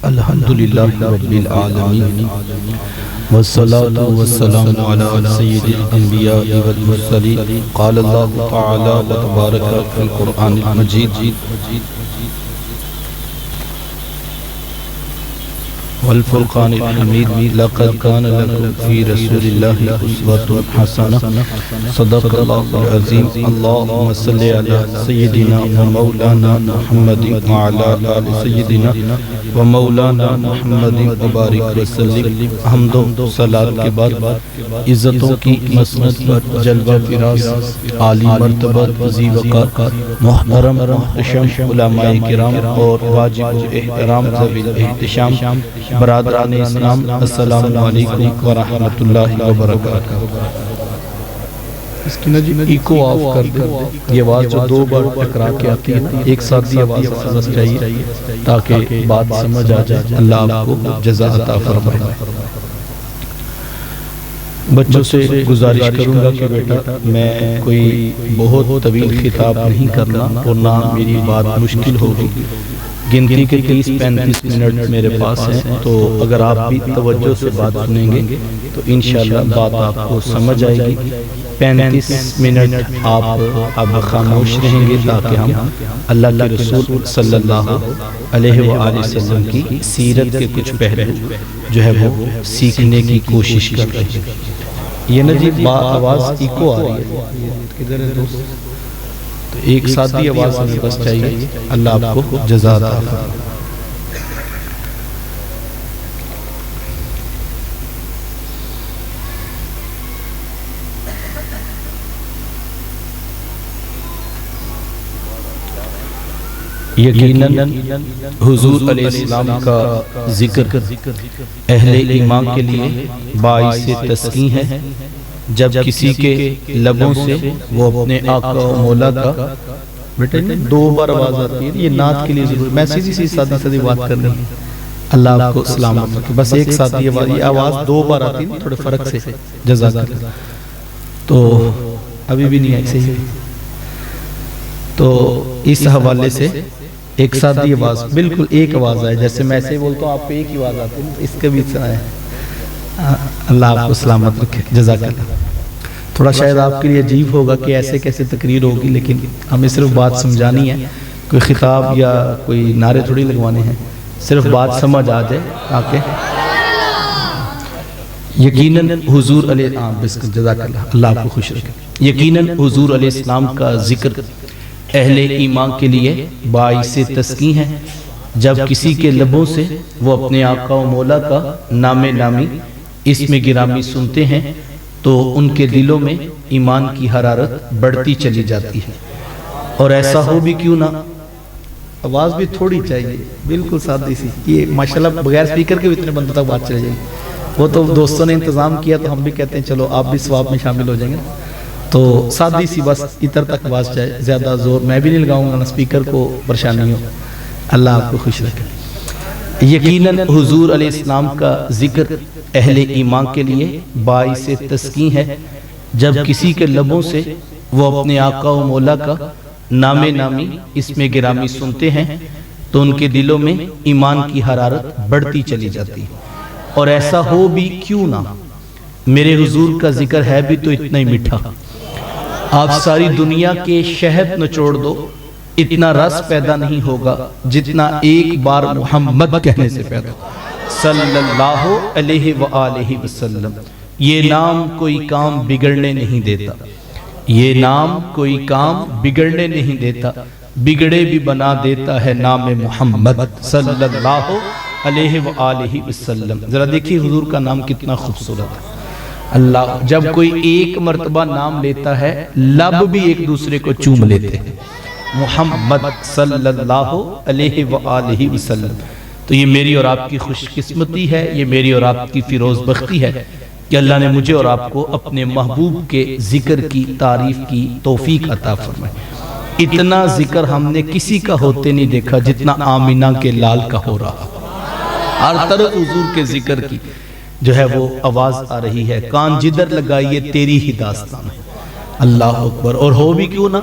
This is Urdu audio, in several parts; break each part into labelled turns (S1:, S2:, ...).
S1: الحمدللہ رب العالمین والصلاة والسلام علی سید الانبیاء والمرسلین قال اللہ تعالی وتبارک فی القرآن المجید والفرقان الحمید لقد كان لكم في رسول الله أسوة حسنة صدق الله العظيم اللهم صل على سيدنا ومولانا محمد وعلى آل سيدنا ومولانا محمد وبارك وسلم حمد و صلاة کے بعد عزتوں کی مسند پر جلوہ فراز عالی مرتبہ ذی وقار محترم محتشم علماء کرام اور واجب و احترام ذوی الاحتشام برادران اسلام السلام علیکم ورحمۃ اللہ وبرکاتہ۔ اس کی ایکو آف کر دیں، یہ آواز جو دو بار ٹکرا کے آتی ہے ایک ساتھ یہ آواز آنا چاہیے تاکہ بات سمجھ آ جائے۔ اللہ آپ کو جزا عطا فرمائے۔ بچوں سے گزارش کروں گا کہ بیٹا میں کوئی بہت طویل خطاب نہیں کرنا اور نہ میری بات مشکل ہوگی، گنتی کے 30-35 منٹ میرے پاس ہیں، تو اگر آپ بھی توجہ سے بات سنیں گے تو انشاءاللہ بات آپ کو سمجھ آئے گی۔ 35 منٹ آپ خاموش رہیں گے تاکہ ہم اللہ کے رسول صلی اللہ علیہ وآلہ وسلم کی سیرت کے کچھ پہلو جو ہے وہ سیکھنے کی کوشش کر رہے ہیں۔ یہ نا جی آواز ایکو آ رہی ہے، کدھر ہے دوست؟ تو ایک ساتھ بھی آواز ہمیں بس چاہیے۔ اللہ آپ کو جزا عطا فرمائے۔ یقیناً حضور علیہ السلام کا ذکر اہل ایمان کے لیے باعث تسکین ہے۔ جب کسی کے لبوں سے وہ اپنے آقا و مولا کا بیٹے دو بار آواز آتی ہے، یہ نعت کے لیے ضرور، میں سیدھی سادی بات کر رہی ہوں۔ اللہ آپ کو سلامت رکھے۔ بس ایک ساتھ یہ آواز دو بار آتی ہے تھوڑے فرق سے، جزاک اللہ۔ تو ابھی بھی نہیں آئی صحیح، تو اس حوالے سے ایک ساتھ یہ آواز بالکل ایک آواز آئے، جیسے میں ایسے بولتا ہوں آپ کو ایک ہی آواز آتی ہے، اس کے بھی آئے۔ اللہ آپ کو سلامت رکھے، جزاک اللہ۔ تھوڑا شاید آپ کے لیے عجیب ہوگا کہ ایسے کیسے تقریر ہوگی، لیکن ہمیں صرف بات سمجھانی ہے، کوئی خطاب یا کوئی نعرے تھوڑی لگوانے ہیں، صرف بات سمجھ آ جائے تاکہ یقیناً حضور علیہ السلام، جزاک اللہ، اللہ آپ کو خوش رکھے۔ یقیناً حضور علیہ السلام کا ذکر اہل ایمان کے لیے باعث تسکین ہے۔ جب کسی کے لبوں سے وہ اپنے آقا و مولا کا نام نامی اسم گرامی سنتے ہیں تو ان کے دلوں میں ایمان کی حرارت بڑھتی چلی جاتی ہے، اور ایسا ہو بھی کیوں نہ، آواز بھی تھوڑی چاہیے بالکل سادی سی، یہ ماشاءاللہ بغیر سپیکر کے بھی اتنے بندوں تک بات چلے جائے گی۔ وہ تو دوستوں نے انتظام کیا تو ہم بھی کہتے ہیں چلو آپ بھی ثواب میں شامل ہو جائیں گے، تو سادی سی بس اتر تک آواز چاہے، زیادہ زور میں بھی نہیں لگاؤں گا نہ اسپیکر کو پریشانی ہو۔ اللہ آپ کو خوش رکھے۔ یقیناً حضور علیہ السلام کا ذکر اہل ایمان کے لیے باعث تسکین ہے۔ جب کسی کے لبوں سے وہ اپنے آقا و مولا کا نام نامی اسم گرامی سنتے ہیں تو ان کے دلوں میں ایمان کی حرارت بڑھتی چلی جاتی ہے، اور ایسا ہو بھی کیوں نہ، میرے حضور کا ذکر ہے بھی تو اتنا ہی میٹھا، آپ ساری دنیا کے شہد نچوڑ دو اتنا رس پیدا نہیں ہوگا جتنا ایک بار محمد کہنے سے پیدا صلی اللہ علیہ وآلہ وسلم۔ یہ نام کوئی کام بگڑنے نہیں دیتا، یہ نام کوئی کام بگڑنے نہیں دیتا، بگڑے بھی بنا دیتا ہے نام محمد صلی اللہ علیہ وآلہ وسلم۔ ذرا دیکھیے حضور کا نام کتنا خوبصورت ہے۔ اللہ جب کوئی ایک مرتبہ نام لیتا ہے لب بھی ایک دوسرے کو چوم لیتے ہیں، محمد صلی اللہ علیہ وآلہ وسلم۔ تو یہ میری اور آپ کی خوش قسمتی ہے، یہ میری اور آپ کی فیروز بختی ہے کہ اللہ نے مجھے اور آپ کو اپنے محبوب کے ذکر کی تعریف کی توفیق عطا فرمائے۔ اتنا ذکر ہم نے کسی کا ہوتے نہیں دیکھا جتنا آمینہ کے لال کا ہو رہا، ہر طرف حضور کے ذکر کی جو ہے وہ آواز آ رہی ہے، کان جدھر لگائیے تیری ہی داستان ہے۔ اللہ اکبر۔ اور ہو بھی کیوں نہ،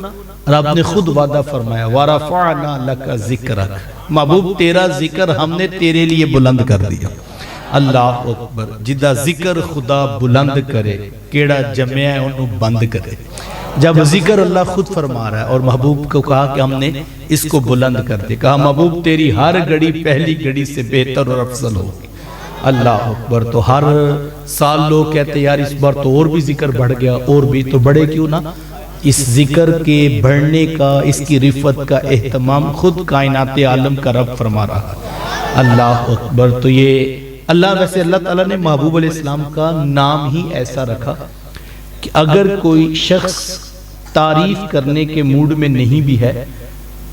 S1: اور آپ نے خود وعدہ فرمایا وَرَفَعْنَا لَكَ ذِكْرَكَ، محبوب تیرا ذکر ہم نے تیرے لیے بلند کر دیا۔ اللہ اکبر، جدہ ذکر خدا بلند کرے کیڑا جمعہ انہوں بند کرے۔ جب ذکر اللہ خود فرما رہا ہے اور محبوب کو کہا کہ ہم نے اس کو بلند کر دیا، کہا محبوب تیری ہر گھڑی پہلی گھڑی سے بہتر اور افضل ہوگی۔ اللہ اکبر، تو ہر سال لوگ کہتے یار اس بار تو اور بھی ذکر بڑھ گیا، اور بھی تو بڑھے کیوں نہ؟ اس ذکر کے بڑھنے کا، اس کی رفت کا اہتمام خود کائنات عالم کا رب فرما رہا ہے۔ اللہ اکبر، تو یہ ویسے اللہ تعالیٰ نے محبوب علیہ السلام کا نام ہی ایسا رکھا کہ اگر کوئی شخص تعریف کرنے کے موڈ میں نہیں بھی ہے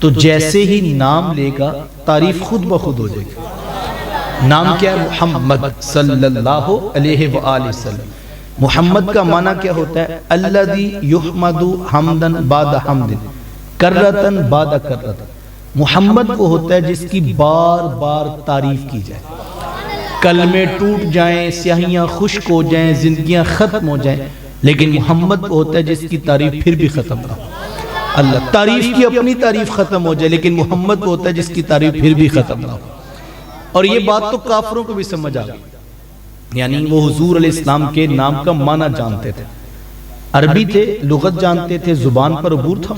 S1: تو جیسے ہی نام لے گا تعریف خود بخود ہو جائے گی۔ نام کیا ہے؟ محمد صلی اللہ علیہ وآلہ وسلم۔ محمد کا معنی کیا ہوتا ہے؟ الذی یحمد حمدا بعد حمد کرتن بعد کرت۔ محمد وہ ہوتا ہے جس کی بار بار تعریف کی جائے، کلمے ٹوٹ جائیں، سیاہیاں خشک ہو جائیں، زندگیاں ختم ہو جائیں، لیکن محمد وہ ہوتا ہے جس کی تعریف پھر بھی ختم نہ ہو۔ اللہ تعریف کی اپنی تعریف ختم ہو جائے، لیکن محمد وہ ہوتا ہے جس کی تعریف پھر بھی ختم نہ ہو۔ اور یہ بات تو کافروں کو بھی سمجھ آ گئی، یعنی وہ حضور علیہ السلام کے نام کا معنی جانتے تھے، عربی تھے، لغت جانتے تھے، زبان پر عبور تھا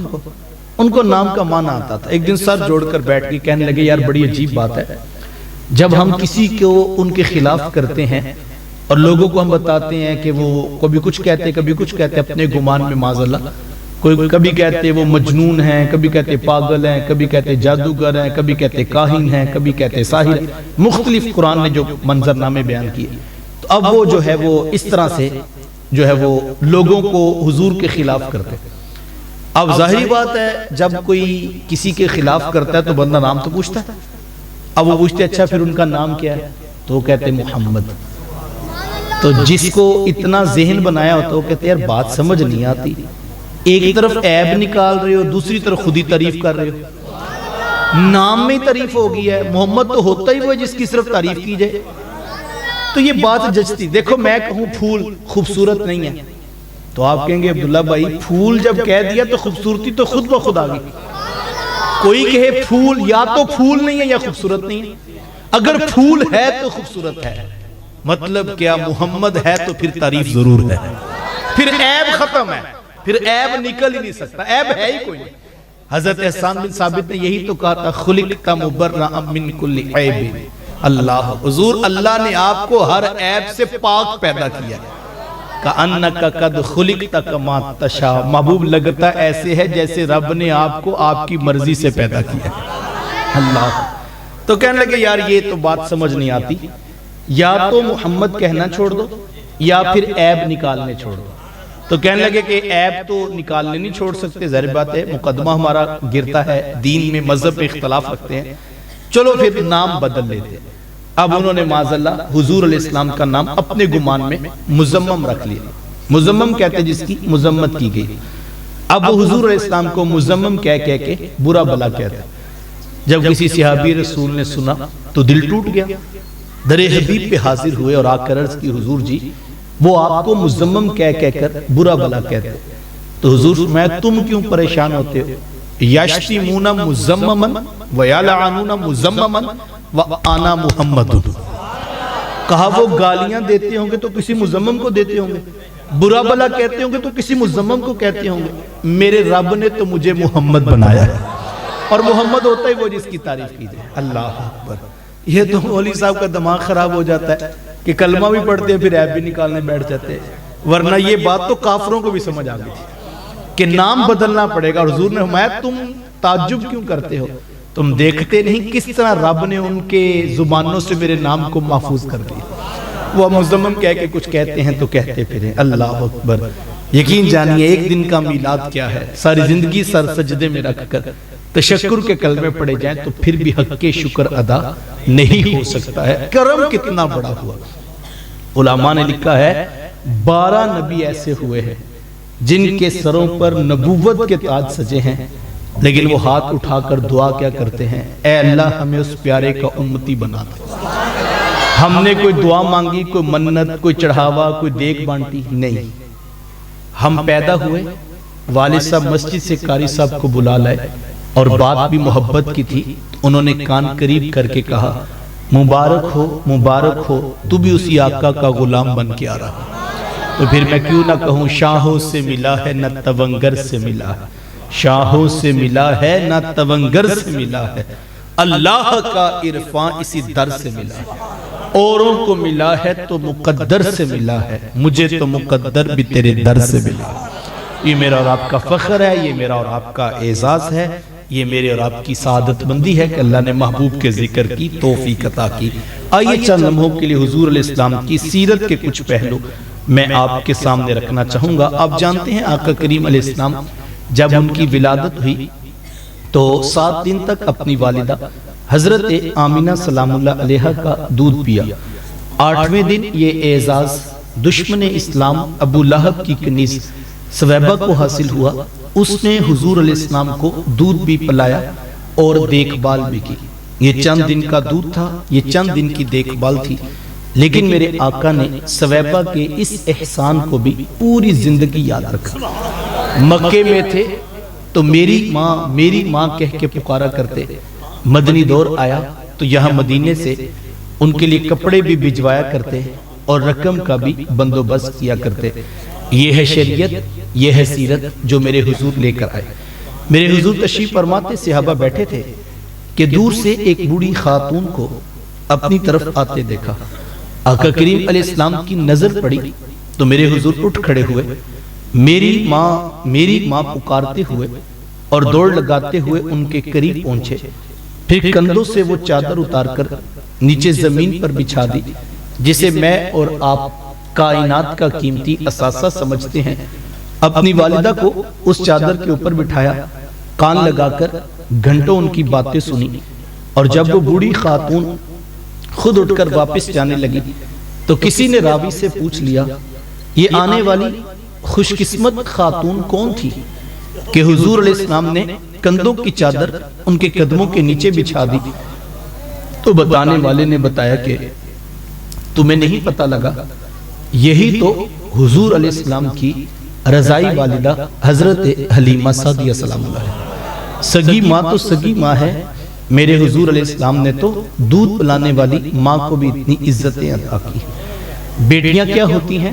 S1: ان کو نام کا معنی آتا تھا۔ ایک دن سر جوڑ کر بیٹھ کے کہنے لگے یار بڑی عجیب بات ہے، جب ہم کسی کو ان کے خلاف کرتے ہیں اور لوگوں کو ہم بتاتے ہیں کہ وہ کبھی کچھ کہتے کبھی کچھ کہتے اپنے گمان میں معاذ اللہ، کوئی کبھی کہتے وہ مجنون ہیں، کبھی کہتے پاگل ہیں، کبھی کہتے جادوگر ہیں، کبھی کہتے کاہن ہیں، کبھی کہتے ساحر، مختلف قرآن نے جو منظر نامے بیان کیے، تو اب وہ جو ہے وہ اس طرح سے جو ہے وہ لوگوں کو حضور کے خلاف کرتے۔ اب ظاہری بات ہے جب کوئی کسی کے خلاف کرتا ہے تو بندہ نام تو پوچھتا ہے، اب وہ پوچھتے اچھا پھر ان کا نام کیا ہے، تو وہ کہتے محمد۔ تو جس کو اتنا ذہن بنایا ہوتا ہے وہ کہتے یار بات سمجھ نہیں آتی، ایک طرف عیب نکال رہے ہو، دوسری طرف خود ہی تعریف کر رہے ہو، نام میں تعریف ہو گئی ہے، محمد تو ہوتا ہی وہ ہے جس کی صرف تعریف کی جائے، تو یہ بات جچتی۔ دیکھو میں کہوں پھول خوبصورت نہیں ہے تو آپ کہیں گے عبداللہ بھائی پھول جب کہہ دیا تو خوبصورتی تو خود بخود آ گئی۔ کوئی کہے پھول یا تو پھول نہیں ہے یا خوبصورت نہیں ہے، اگر پھول ہے تو خوبصورت ہے، مطلب کیا محمد ہے تو پھر تعریف ضرور ہے، پھر عیب ختم ہے، پھر عیب نکل ہی نہیں سکتا، عیب ہے ہی کوئی نہیں۔ حضرت احسان بن ثابت نے یہی تو کہا تھا خلقت مبرئا من کل عیب۔ اللہ حضور اللہ نے آپ کو ہر عیب سے پاک پیدا کیا ہے، کأنک قد خلقت کما تشاء، محبوب لگتا ایسے ہے جیسے رب نے آپ کو آپ کی مرضی سے پیدا کیا ہے۔ اللہ تو کہنے لگے یار یہ تو بات سمجھ نہیں آتی، یا تو محمد کہنا چھوڑ دو یا پھر عیب نکالنے چھوڑ دو۔ تو کہنے لگے کہ عیب تو نکالنے نہیں چھوڑ سکتے، ظاہر بات ہے مقدمہ ہمارا گرتا ہے، دین میں مذہب میں اختلاف رکھتے ہیں، چلو پھر نام بدل لیتے ہیں۔ اب انہوں نے معاذ اللہ حضور علیہ السلام کا نام اپنے گمان میں مزمم رکھ لیا۔ مزمم کہتے ہیں جس کی مذمت کی گئی، اب وہ حضور علیہ السلام کو مزمم کہہ کے برا بلا کہتے ہیں۔ جب کسی صحابی رسول نے سنا تو دل ٹوٹ گیا، در حبیب پہ حاضر ہوئے اور آ کر عرض کی حضور جی وہ آپ کو مزمم کہہ کر برا بلا کہتے ہیں، تو حضور میں تم کیوں پریشان ہوتے ہو؟ یشتمون مزمما ویلعنون مزمما وانا محمد، کہا وہ گالیاں دیتے ہوں گے تو کسی مزمم کو دیتے ہوں گے، برا بلا کہتے ہوں گے تو کسی مزمم کو کہتے ہوں گے، میرے رب نے تو مجھے محمد بنایا ہے، اور محمد ہوتا ہی وہ جس کی تعریف کی جائے۔ اللہ اکبر، یہ تو مولوی صاحب کا دماغ خراب ہو جاتا ہے کہ کلمہ بھی پڑھتے ہیں پھر عیب بھی نکالنے بیٹھ جاتے ہیں، ورنہ یہ بات تو کافروں کو بھی سمجھ آ گئی تھی کہ نام بدلنا پڑے گا۔ اور حضور نے فرمایا تم تعجب کیوں کرتے ہو، تم دیکھتے نہیں کس طرح رب نے ان کے زبانوں سے میرے نام کو محفوظ کر دیا۔ وہ مزمم کہہ کے کچھ کہتے ہیں تو کہتے پھریں۔ اللہ اکبر، یقین جانیے ایک دن کا میلاد کیا ہے، ساری زندگی سر سجدے میں رکھ کر تشکر کے کلمے پڑے جائیں تو پھر بھی حق کے شکر ادا نہیں ہو سکتا ہے۔ کرم کتنا بڑا ہوا، علماء نے لکھا ہے 12 نبی ایسے ہوئے ہیں جن کے سروں پر نبوت کے تاج سجے ہیں، لیکن وہ ہاتھ اٹھا کر دعا کیا کرتے ہیں، اے اللہ ہمیں اس پیارے کا امتی بنا دے۔ ہم نے کوئی دعا مانگی، کوئی منت، کوئی چڑھاوا، کوئی دیگ بانٹی نہیں، ہم پیدا ہوئے والد صاحب مسجد سے قاری صاحب کو بلا لائے اور بات بھی محبت کی تھی. انہوں نے کان قریب کر کے کہا مبارک ہو تو بھی اسی آقا کا غلام بن کے آ رہا. تو پھر میں کیوں نہ کہوں شاہوں سے ملا ہے نہ تونگر سے ملا ہے, شاہوں سے ملا ہے نہ تونگر سے ملا ہے, اللہ کا عرفان اسی در سے ملا ہے. اوروں کو ملا ہے تو مقدر سے ملا ہے, مجھے تو مقدر بھی تیرے در سے ملا ہے. یہ میرا اور آپ کا فخر ہے, یہ میرا اور آپ کا اعزاز ہے, یہ میرے اور آپ کی سعادت مندی ہے کہ اللہ نے محبوب کے ذکر کی توفیق عطا کی. آئیے چند لمحوں کے لیے حضور علیہ السلام کی سیرت کے کچھ پہلو میں آپ کے سامنے رکھنا چاہوں گا. آپ جانتے ہیں آقا کریم علیہ السلام جب ان کی ولادت ہوئی تو 7 دن تک اپنی والدہ حضرت آمینہ سلام اللہ علیہ کا دودھ پیا. 8ویں دن یہ اعزاز دشمن اسلام ابو لہب کی کنیز سویبہ کو حاصل ہوا. اس نے حضور علیہ السلام کو دودھ بھی پلایا اور دیکھ بھال بھی کی. یہ چند دن کا دودھ تھا, یہ چند دن کی دیکھ بھال تھی, لیکن میرے آقا نے سویبہ کے اس احسان کو بھی پوری زندگی یاد رکھا. مکے میں تھے تو میری ماں کہہ کے پکارا کرتے. مدنی دور آیا تو یہاں مدینے سے ان کے لیے کپڑے بھی بھجوایا کرتے اور رقم کا بھی بندوبست کیا کرتے. یہ ہے شریعت, یہ ہے سیرت جو میرے حضور لے کر آئے. میرے حضور تشریف فرماتے صحابہ بیٹھے تھے کہ دور سے ایک بوڑھی خاتون کو اپنی طرف آتے دیکھا. آقا کریم علیہ السلام کی نظر پڑی تو میرے حضور اٹھ کھڑے ہوئے, میری ماں پکارتے ہوئے اور دوڑ لگاتے ہوئے ان کے قریب پہنچے. پھر کندھوں سے وہ چادر اتار کر نیچے زمین پر بچھا دی جسے میں اور آپ کائنات کا قیمتی اثاثہ سمجھتے ہیں. اپنی والدہ کو اس چادر کے اوپر بٹھایا, کان لگا کر گھنٹوں ان کی باتیں سنی, اور جب وہ بوڑھی خاتون خود اٹھ کر واپس جانے لگی تو کسی نے راوی سے پوچھ لیا یہ آنے والی خوش قسمت خاتون کون تھی کہ حضور علیہ السلام نے کندھوں کی چادر ان کے قدموں کے نیچے بچھا دی. تو بتانے والے نے بتایا کہ تمہیں نہیں پتہ لگا, یہی تو حضور علیہ السلام کی رضائی والدہ حضرت حلیمہ سعدیہ سلام اللہ علیہ. سگی ماں تو سگی ماں ہے, میرے حضور علیہ السلام نے تو دودھ پلانے والی ماں کو بھی اتنی عزتیں عطا کی. بیٹیاں کیا ہوتی ہیں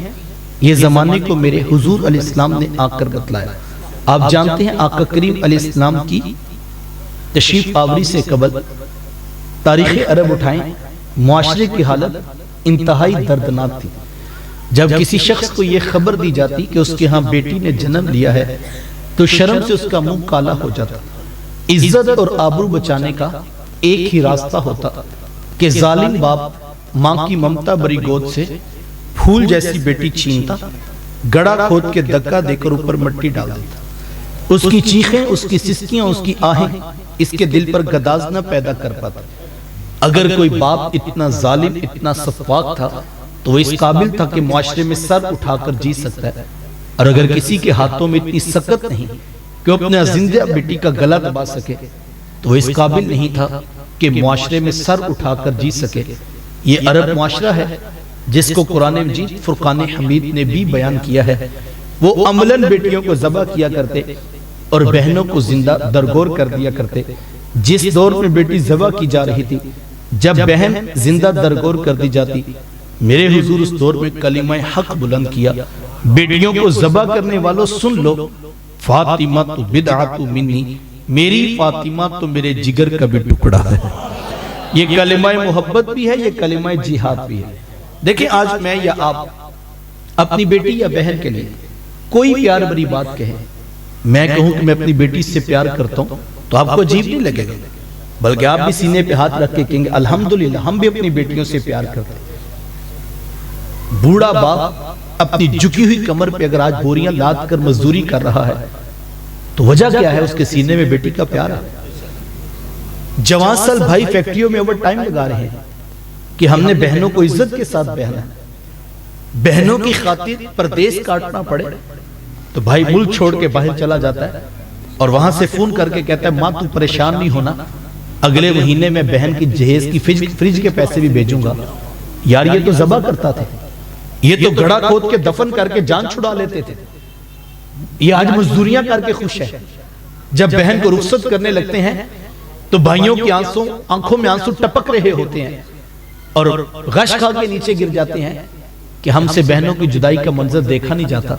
S1: یہ زمانے کو میرے حضور علیہ السلام نے آ کر بتلایا. آپ جانتے ہیں آقا کریم علیہ السلام کی تشریف آوری سے قبل تاریخ عرب اٹھائیں, معاشرے کی حالت انتہائی دردناک تھی. جب کسی شخص کو یہ خبر دی جاتی کہ اس کے ہاں بیٹی نے جنم لیا ہے تو شرم سے اس کا منہ کالا ہو جاتا. عزت اور آبرو بچانے کا ایک ہی راستہ ہوتا کہ ظالم باپ ماں کی ممتا بری گود سے پھول جیسی بیٹی چھینتا, گڑا کھود کے دکا دے کر اوپر مٹی ڈال دیتا. اس کی چیخیں, اس کی سسکیاں, اس کی آہیں اس کے دل پر گداز نہ پیدا کر پاتا. اگر کوئی باپ اتنا ظالم, اتنا سفاک تھا تو وہ اس قابل تھا کہ معاشرے میں سر اٹھا کر جی سکتا ہے, اور اگر کسی کے ہاتھوں میں اتنی سکت نہیں کہ وہ اپنے زندہ بیٹی کا گلا دبا سکے تو وہ اس قابل نہیں تھا کہ معاشرے میں سر اٹھا کر جی سکے. یہ عرب معاشرہ ہے جس کو قرآن مجید فرقان حمید نے بھی بیان کیا ہے. وہ عملاً بیٹیوں کو ذبح کیا کرتے اور بہنوں کو زندہ درگور کر دیا کرتے. جس دور میں بیٹی ذبح کی جا رہی تھی, جب بہن زندہ درگور کر دی جاتی, میرے حضور اس دور میں کلمہ حق بلند کیا, بیٹیوں کو ذبح کرنے والوں سن لو, فاطمہ تو بدعت منی, میری فاطمہ تو میرے جگر کا بھی ٹکڑا ہے. یہ کلمہ محبت بھی ہے, یہ کلمہ جہاد بھی ہے. دیکھیں آج میں یا آپ اپنی بیٹی یا بہن کے لیے کوئی پیار بری بات کہیں, میں کہوں کہ میں اپنی بیٹی سے پیار کرتا ہوں تو آپ کو عجیب نہیں لگے گا, بلکہ آپ بھی سینے پہ ہاتھ رکھ کے کہیں گے الحمدللہ ہم بھی اپنی بیٹیوں سے پیار کرتے ہیں. بوڑھا باپ اپنی جھکی ہوئی کمر پہ اگر آج بوریاں لاد کر مزدوری کر رہا ہے تو وجہ کیا ہے؟ اس کے سینے میں بیٹی کا پیار ہے. جوان سال بھائی فیکٹریوں میں اوور ٹائم لگا رہے ہیں کہ ہم نے بہنوں کو عزت کے ساتھ بہنا ہے. بہنوں کی خاطر پردیس کاٹنا پڑے تو بھائی ملک چھوڑ کے باہر چلا جاتا ہے اور وہاں سے فون کر کے کہتا ہے ماں تو پریشان نہیں ہونا, اگلے مہینے میں بہن کی جہیز کی فریج کے پیسے بھی بھیجوں گا. یار یہ تو ذبح کرتا تھا, یہ تو گڑا کھود کے دفن کر کے جان چھڑا لیتے تھے. یہ آج مزدوریاں کر کے خوش ہے، جب بہن کو رخصت کرنے لگتے ہیں تو بھائیوں کی آنکھوں میں آنسو ٹپک رہے ہوتے ہیں اور غش کھا کے نیچے گر جاتے ہیں کہ ہم سے بہنوں کی جدائی کا منظر دیکھا نہیں جاتا،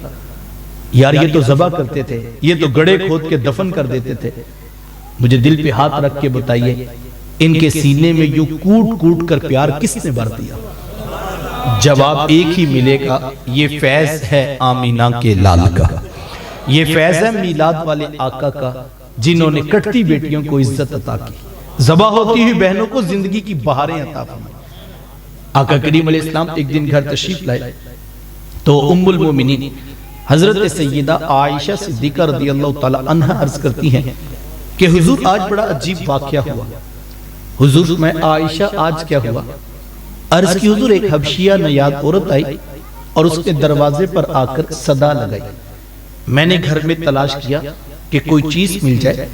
S1: یار یہ تو ذبح کرتے تھے، یہ تو گڑھے کھود کے دفن کر دیتے تھے۔ مجھے دل پہ ہاتھ رکھ کے بتائیے ان کے سینے میں یوں کوٹ کوٹ کر پیار کس نے بھر دیا؟ جواب ایک ہی ملے گا، یہ فیض ہے آمینہ کے لال کا، یہ فیض ہے میلاد والے آقا کا، جنہوں نے کٹتی بیٹیوں کو عزت عطا کی، ذبح ہوتی ہوئی بہنوں کو زندگی کی بہاریں عطا فرمائی۔ آقا کریم علیہ السلام ایک دن گھر تشریف لائے تو ام المومنین حضرت سیدہ عائشہ صدیقہ رضی اللہ تعالی عنہ عرض کرتی ہیں کہ حضور آج بڑا عجیب واقعہ ہوا۔ حضور میں عائشہ آج کیا ہوا؟ عرض کی حضور ایک حبشیہ نیاد عورت آئی اور اس نے دروازے پر آ کر صدا لگائی، میں نے گھر میں تلاش کیا کہ کوئی چیز مل جائے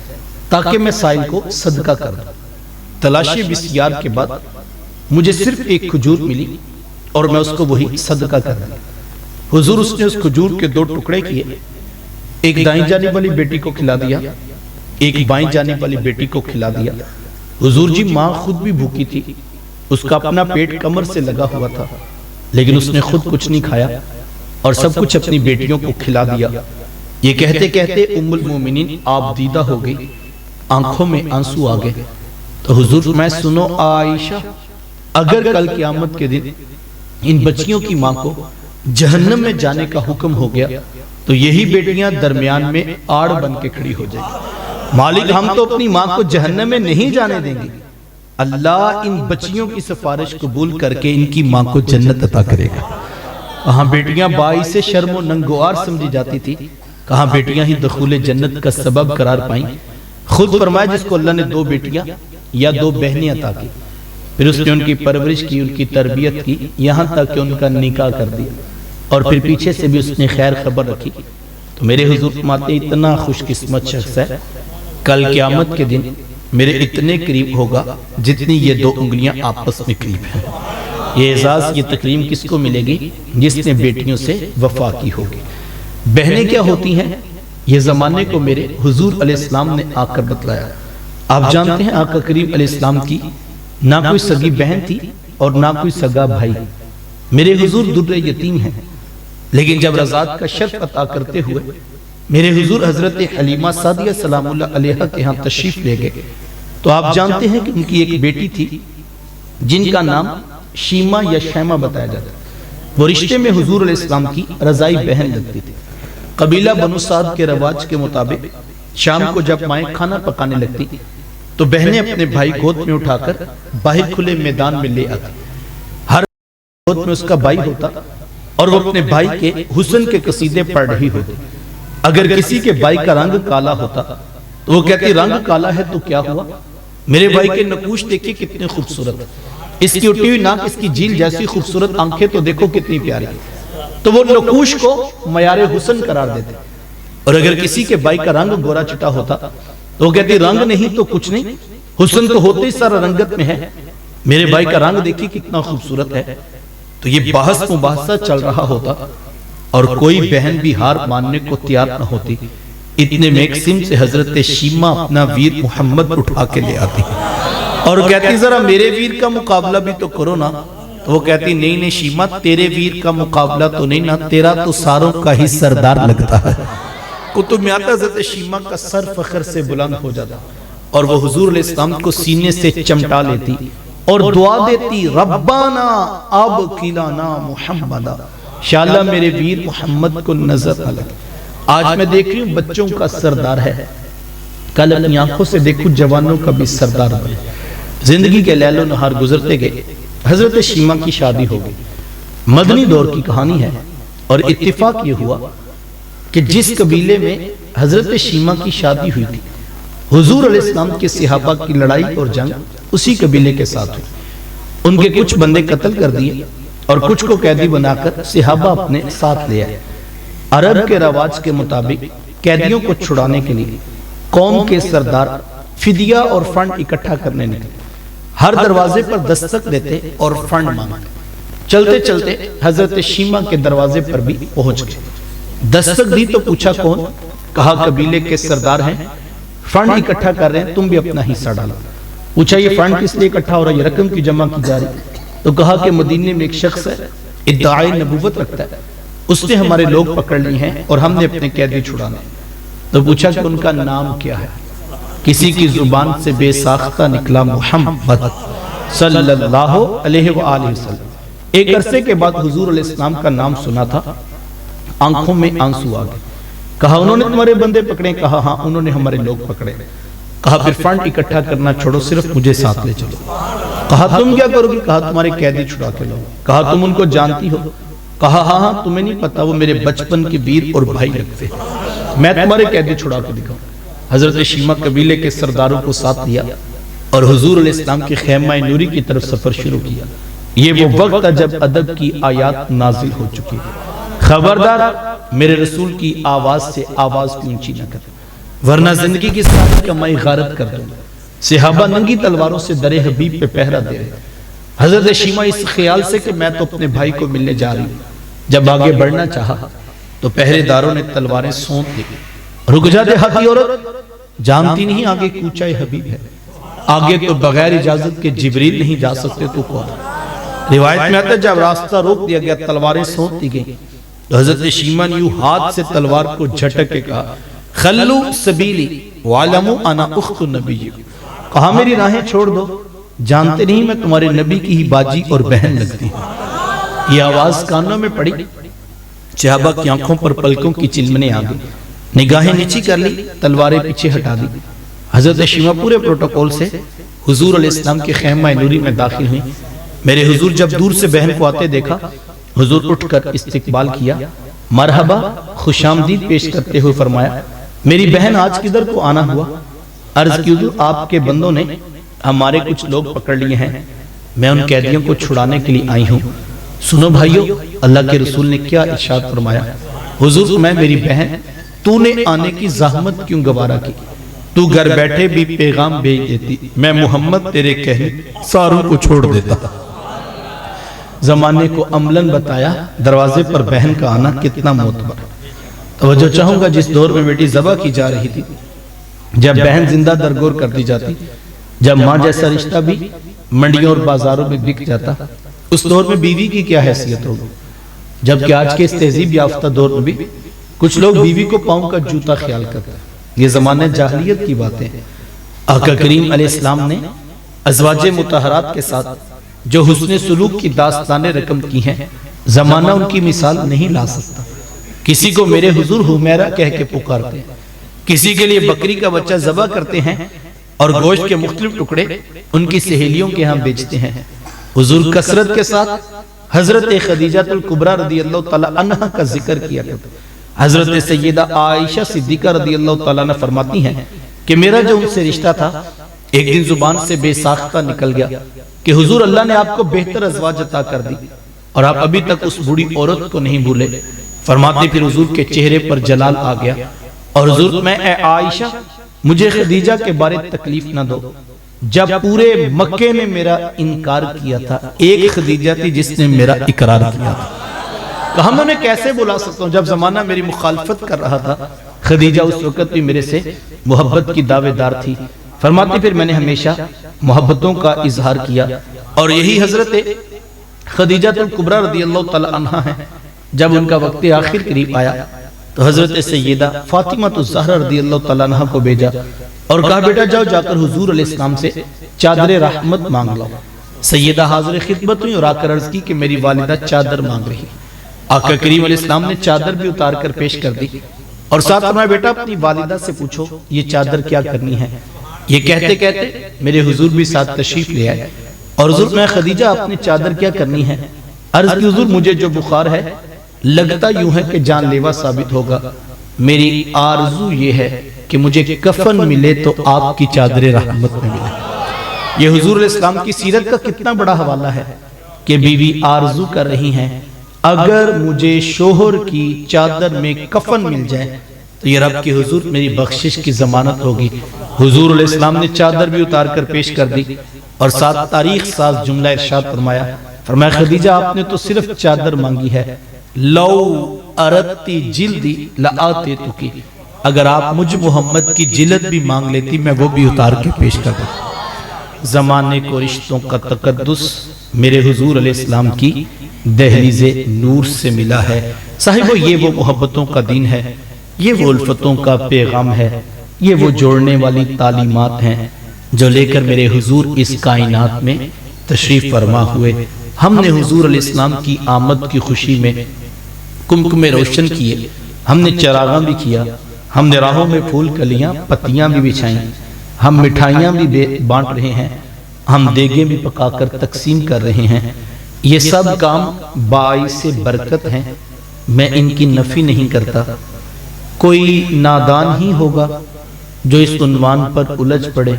S1: تاکہ میں سائل کو صدقہ کر دوں۔ تلاشی بسیار کے بعد مجھے صرف ایک کھجور ملی اور میں اس کو وہی صدقہ کر دیا۔ حضور اس نے اس کھجور کے 2 ٹکڑے کیے، ایک دائیں جانب والی بیٹی کو کھلا دیا، ایک بائیں جانب والی بیٹی کو کھلا دیا۔ حضور جی ماں خود بھی بھوکی تھی، اس کا اپنا پیٹ کمر سے لگا ہوا تھا، لیکن اس نے خود کچھ نہیں کھایا اور سب کچھ اپنی بیٹیوں کو کھلا دیا۔ یہ کہتے کہتے ام المومنین آپ دیدہ ہو گئی، آنکھوں میں آنسو آ گئے۔ تو حضور میں سنو عائشہ، اگر کل قیامت کے دن ان بچیوں کی ماں کو جہنم میں جانے کا حکم ہو گیا تو یہی بیٹیاں درمیان میں آڑ بن کے کھڑی ہو جائیں گی، مالک ہم تو اپنی ماں کو جہنم میں نہیں جانے دیں گے، اللہ ان بچیوں کی سفارش قبول کر کے ان کی ماں کو جنت عطا کرے گا۔ کہاں بیٹیاں باعث شرم و ننگوار سمجھی جاتی تھی، کہاں بیٹیاں ہی دخول جنت کا سبب قرار پائیں۔ خود فرمایا جس کو اللہ نے 2 بیٹیاں یا 2 بہنیں عطا کی، پھر اس نے ان کی پرورش کی، ان کی تربیت کی، یہاں تک کہ ان کا نکاح کر دیا اور پھر پیچھے سے بھی اس نے خیر خبر رکھی، تو میرے حضور فرماتے ہیں اتنا خوش قسمت شخص ہے کل قیامت کے دن میرے اتنے قریب ہوگا جتنی یہ 2 انگلیاں آپس میں قریب ہیں۔ یہ اعزاز، یہ تکریم کس کو ملے گی؟ جس نے بیٹیوں سے وفا کی ہوگی۔ بہنیں کیا ہوتی ہیں یہ زمانے کو میرے حضور علیہ السلام نے آ کر بتلایا۔ آپ جانتے ہیں آقا کریم علیہ السلام کی نہ کوئی سگی بہن تھی اور نہ کوئی سگا بھائی، میرے حضور در یتیم ہیں، لیکن جب رضاعت کا شرف عطا کرتے ہوئے میرے حضور حضرت حلیمہ سعدیہ سلام اللہ علیہا کے ہاں تشریف لے گئے تو آپ جانتے ہیں کہ ان کی ایک بیٹی تھی جن کا نام شیمہ یا شیمہ بتایا جاتا ہے۔ وہ رشتے میں حضور علیہ السلام کی رضائی بہن لگتی تھی۔ قبیلہ بنو سعد کے رواج کے مطابق شام کو جب مائیں کھانا پکانے لگتی تو بہنیں اپنے بھائی گود میں اٹھا کر باہر کھلے میدان میں لے آتی، ہر گود میں اس کا بھائی ہوتا اور وہ اپنے بھائی کے حسن کے قصیدے پڑھ رہی ہوتی۔ اگر کسی کے بھائی کا رنگ کالا ہوتا تو وہ کہتی رنگ کالا ہے تو کیا ہوا، میرے بھائی کے نقوش دیکھیں کتنے خوبصورت، اس کی اٹھی ہوئی ناک، اس کی جھیل جیسی خوبصورت آنکھیں تو دیکھو کتنی پیاری، تو وہ نقوش کو معیار حسن قرار دیتے۔ اور اگر کسی کے بھائی کا رنگ گورا چٹا ہوتا تو وہ کہتی رنگ نہیں تو کچھ نہیں، حسن تو ہوتے ہی سارا رنگت میں ہے، میرے بھائی کا رنگ دیکھی کتنا خوبصورت ہے۔ تو یہ بحث مباحثہ چل رہا ہوتا اور کوئی بہن بھی ہار ماننے کو تیار نہ ہوتی، اتنے میں ایک سمت سے حضرت شیمہ اپنا ویر محمد اٹھا کے لے آتی اور کہتی ذرا میرے ویر کا مقابلہ بھی تو کرو نا، تو وہ کہتی نہیں نہیں شیمہ تیرے ویر کا مقابلہ تو نہیں نا، تیرا تو ساروں کا ہی سردار لگتا ہے۔ کتب میں آتا حضرت شیمہ کا سر فخر سے بلند ہو جاتا اور وہ حضور علیہ السلام کو سینے سے چمٹا لیتی اور دعا دیتی ربانا اب کلانا محمدہ، شاءاللہ میرے ویر محمد کو نظر نہ لگے۔ آج میں دیکھ رہی ہوں بچوں کا سردار ہے، کل اپنی آنکھوں سے دیکھو جوانوں کا بھی سردار بنے۔ زندگی کے لیل و نہار گزرتے گئے، حضرت شیمہ کی شادی ہو گئی۔ مدنی دور کی کہانی ہے اور اتفاق یہ ہوا کہ جس قبیلے میں حضرت شیمہ کی شادی ہوئی تھی حضور علیہ السلام کے صحابہ کی لڑائی اور جنگ اسی قبیلے کے ساتھ ہوئی۔ ان کے کچھ بندے قتل کر دیے اور کچھ کو قیدی بنا کر صحابہ اپنے ساتھ لے آئے۔ عرب کے رواج کے مطابق قیدیوں کو چھڑانے کے لیے قوم کے سردار فدیہ اور فنڈ اکٹھا کرنے نکلے، ہر دروازے پر دستک دیتے اور فنڈ مانگتے۔ چلتے چلتے حضرت شیمہ کے دروازے پر بھی پہنچ گئے۔ دستک دی تو پوچھا کون؟ کہا قبیلے کے سردار ہیں، فنڈ اکٹھا کر رہے ہیں، تم بھی اپنا حصہ ڈالا۔ پوچھا یہ فنڈ کس لیے اکٹھا ہو رہا ہے، یہ رقم کی جمع کی جا رہی؟ تو کہا کہ مدینے میں ایک شخص ہے، ادعائے نبوت رکھتا ہے، اس نے ہمارے لوگ پکڑ لی ہیں اور ہم نے اپنے قیدی چھڑانے۔ تو پوچھا کہ ان کا نام کیا ہے؟ کسی کی زبان سے بے ساختہ نکلا محمد صلی اللہ علیہ وآلہ وسلم۔ ایک عرصے کے بعد حضور علیہ السلام کا نام سنا تھا، آنکھوں میں آنسو آ گئے۔ کہا انہوں نے تمہارے بندے پکڑے؟ کہا ہاں انہوں نے ہمارے لوگ پکڑے۔ کہا پھر فنڈ اکٹھا کرنا چھوڑو، صرف مجھے ساتھ لے چلو۔ کہا تم کیا کرو گی؟ کہا تمہارے قیدی چھڑا کے لاؤ۔ کہا تم ان کو جانتی ہو؟ کہا ہاں ہاں، تمہیں نہیں پتا وہ میرے بچپن کے ویر اور بھائی لگتے ہیں، میں تمہارے قیدی چھڑا کے دکھاؤں۔ حضرت شیمہ قبیلے کے سرداروں کو ساتھ لیا اور حضور علیہ السلام کے خیمہ نوری کی طرف سفر شروع کیا۔ یہ وہ وقت تھا جب ادب کی آیات نازل ہو چکی ہے، خبردار میرے رسول کی آواز سے آواز کی اونچی نہ کر، ورنہ زندگی کی ساری کمائی غارت کر دوں۔ صحابہ ننگی تلواروں سے در حبیب پہ پہرا دے رہے۔ حضرت شیمہ اس خیال سے کہ میں تو اپنے بھائی کو ملنے جا رہی ہوں، جب آگے بڑھنا چاہا تو پہرے داروں نے تلواریں سونت دی۔ رک جا دیہاتی عورت، جانتی نہیں آگے کوچہ حبیب ہے، آگے تو بغیر اجازت کے جبریل نہیں جا سکتے، تو کون؟ روایت میں آتا ہے جب راستہ روک دیا گیا، تلواریں سونت دی گئیں، تو حضرت شیمہ نے یوں ہاتھ سے تلوار کو جھٹک کے کہا خلو سبیلی وعلمو انا اخت النبی، کہا میری راہیں چھوڑ دو، جانتے نہیں میں تمہارے نبی کی ہی باجی اور بہن لگتی ہوں۔ یہ آواز کانوں میں پڑی، صحابہ کی آنکھوں پر پلکوں کی چلمنے آ گئی، نگاہیں نیچی کر لی، تلواریں پیچھے ہٹا دی۔ حضرت شیمہ پورے پروٹوکول سے حضور علیہ السلام کے خیمہ نوری میں داخل ہوئی۔ میرے حضور جب دور سے بہن کو آتے دیکھا، حضور اٹھ کر استقبال کیا، مرحبا خوش آمدید پیش کرتے ہوئے فرمایا میری بہن آج کدھر کو آنا ہوا؟ عرض کی حضور آپ کے بندوں نے ہمارے کچھ لوگ پکڑ لیے ہیں، میں ان قیدیوں کو چھڑانے کے لیے آئی ہوں۔ سنو بھائیو، اللہ کے رسول نے کیا ارشاد فرمایا؟ حضور میں میری بہن تو نے آنے کی زحمت کیوں گوارا کی؟ تو گھر بیٹھے بھی پیغام بھیج دیتی، میں محمد تیرے کہنے ساروں کو چھوڑ دیتا۔ زمانے کو عملاً بتایا دروازے پر بہن کا آنا کتنا معتبر۔ توجہ چاہوں گا، جس دور میں بیٹی ذبح کی جا رہی تھی، جب بہن زندہ درگور کر دی جاتی، جب ماں جیسا رشتہ بھی منڈیوں اور بازاروں میں بک جاتا، اس دور میں بیوی کی کیا حیثیت ہوگی؟ جبکہ آج کے اس تہذیب یافتہ دور میں بھی کچھ لوگ بیوی کو پاؤں کا جوتا خیال کرتے ہیں۔ یہ زمانہ جاہلیت کی باتیں ہیں۔ آقا کریم علیہ السلام نے ازواج مطہرات کے ساتھ جو حسن سلوک کی داستانیں رقم کی ہیں، زمانہ ان کی مثال نہیں لا سکتا۔ کسی کو میرے حضور حمیرہ کہہ کے پکارتے ہیں، کسی کے لیے بکری کا بچہ ذبح کرتے ہیں اور گوشت کے مختلف ٹکڑے ان کی سہیلیوں کے ہاں بیچتے ہیں۔ حضور کثرت کے ساتھ حضرت خدیجہ الکبریٰ رضی اللہ تعالیٰ عنہ کا ذکر کیا کرتے ہیں۔ حضرت سیدہ عائشہ صدیقہ رضی اللہ تعالیٰ عنہ فرماتی ہیں کہ میرا جو ان سے رشتہ تھا ایک دن زبان سے بے ساختہ نکل گیا کہ حضور اللہ نے آپ کو بہتر ازواج عطا کر دی اور آپ ابھی تک اس بوڑھی عورت کو نہیں بھولے۔ فرماتے پھر حضور کے چہرے پر جلال آ گیا اور حضور میں اے عائشہ مجھے خدیجہ کے بارے تکلیف نہ دو، جب پورے مکے نے میرا انکار کیا تھا ایک خدیجہ تھی جس نے میرا اقرار کیا تھا۔ کہا میں انہیں کیسے بلا سکتا ہوں جب زمانہ میری مخالفت کر رہا تھا، خدیجہ اس وقت بھی میرے سے محبت کی دعوے دار تھی۔ فرماتے پھر میں نے ہمیشہ محبتوں کا اظہار کیا اور یہی حضرت خدیجہ الکبریٰ رضی اللہ تعالی عنہ ہیں۔ جب ان کا وقت آخر قریب آیا تو حضرت سیدہ فاطمہ الزہرا رضی اللہ تعالی عنہ کو بھیجا اور کہا بیٹا جاؤ جا کر حضور علیہ السلام سے چادر رحمت مانگ لاؤ۔ سیدہ حاضر خدمت ہوئی اور آ کر عرض کی کہ میری والدہ چادر مانگ رہی۔ آقا کریم علیہ السلام نے چادر بھی اتار کر پیش کر دی اور ساتھ فرمایا بیٹا اپنی والدہ سے پوچھو یہ چادر کیا کرنی ہے۔ یہ کہتے کہتے میرے حضور بھی ساتھ تشریف لے آئے اور حضور میں خدیجہ اپنی چادر کیا کرنی ہے؟ عرض کی حضور مجھے جو بخار ہے لگتا یوں ہے کہ جان لیوا ثابت ہوگا، میری آرزو یہ ہے کہ مجھے کفن ملے تو آپ کی چادر رحمت میں ملے۔ یہ حضور علیہ السلام کی سیرت کا کتنا بڑا حوالہ ہے کہ بیوی آرزو کر رہی ہیں اگر مجھے شوہر کی چادر میں کفن مل جائے تو یہ رب کی حضور میری بخشش کی ضمانت ہوگی۔ حضور علیہ السلام نے چادر بھی اتار کر پیش کر دی اور ساتھ تاریخ ساز جملہ ارشاد فرمایا خدیجہ آپ نے تو صرف چادر مانگی ہے لو ارتی جلدی لآتے تکی، اگر آپ مجھ محمد کی جلد بھی مانگ لیتی میں وہ بھی اتار کے پیش کر دوں۔ زمانے کو رشتوں کا تقدس میرے حضور علیہ السلام کی دہلیز نور سے ملا ہے۔ صاحبو یہ وہ محبتوں کا دین ہے، یہ وہ الفتوں کا پیغام ہے، یہ وہ جوڑنے والی تعلیمات ہیں جو لے کر میرے حضور اس کائنات میں تشریف فرما ہوئے۔ ہم نے حضور علیہ السلام کی آمد کی خوشی میں کمکمے روشن کیے، ہم نے چراغاں بھی کیا، ہم نے راہوں میں پھول کلیاں پتیاں بھی بچھائیں، ہم مٹھائیاں بھی بانٹ رہے ہیں، ہم دیگیں بھی پکا کر تقسیم کر رہے ہیں۔ یہ سب کام باعث برکت ہیں، میں ان کی نفی نہیں کرتا۔ کوئی نادان ہی ہوگا جو اس عنوان پر الجھ پڑے